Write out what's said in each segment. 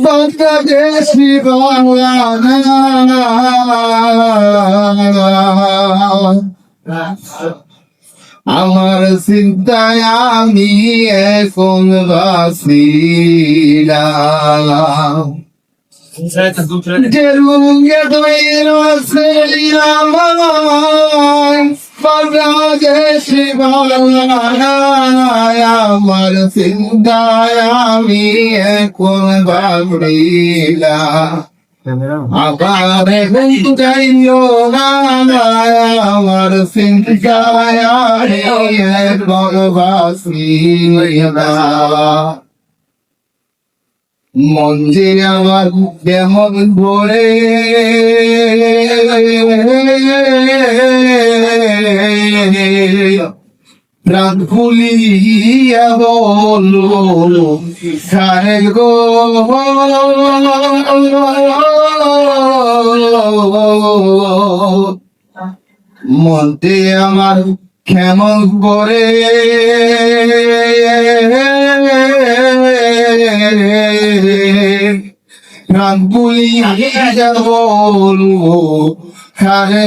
বাংলাদেশি আমার চিন্তায় আমি এখন বাঁচিলাম Derunge doyro selamay Bangladeshi balay Amar sindhay ami ekon babrila Abare gundayo nanay Amar sindhay ami ekon babrila মঞ্জে আমার কেমন ভরে প্রাণ খুলিয়া বলো সারে গো মনতে আমার কেমন ভরে প্রাণ বুলিয়া বলবো হারে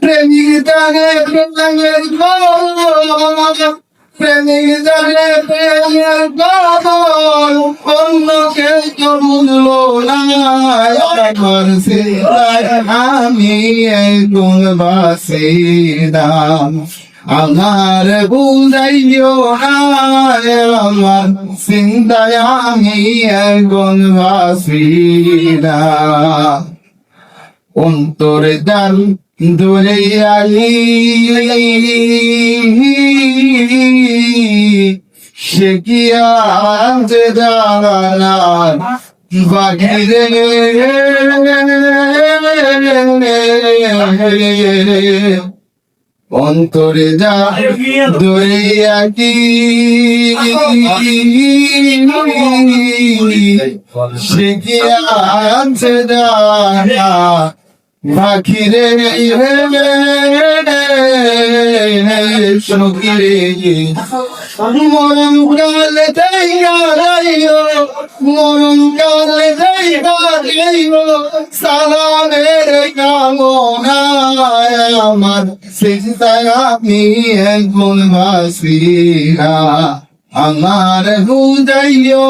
প্রেমিক জানে প্রেমের প্রেমিক জানে প্রেমের অন্য কেউ তো বুঝলো না আমি একদম বাসিলাম আমার বুঝাইও আমার চিন্তায় আমি একজন বাসিলাম অন্তরে দান দূরে আলি সে কি আজ দাঁড়ান বাঘিরে অন্তরে যা দরিয়া কি সে কি আছে দানা পাখিরে সকিরে মরণ কালে তাই গাইও মরণ কালে তাই গাইও সালামের কামনা আমার চিন্তায় আমি একজন বাসিলা আমার বুঝাইও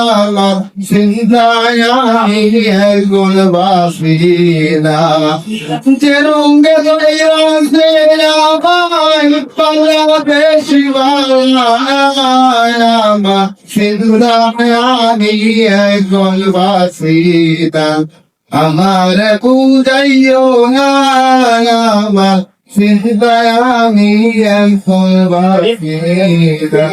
আমার চিন্তায় আমি একজন বাসিলা যে রঙে রয়েছে আমার বাংলাদেশি আমার চিন্তায় আমি একজন বাসিলা আমার বুঝাইও আমার চিন্তায় আমি এখন বাসিলা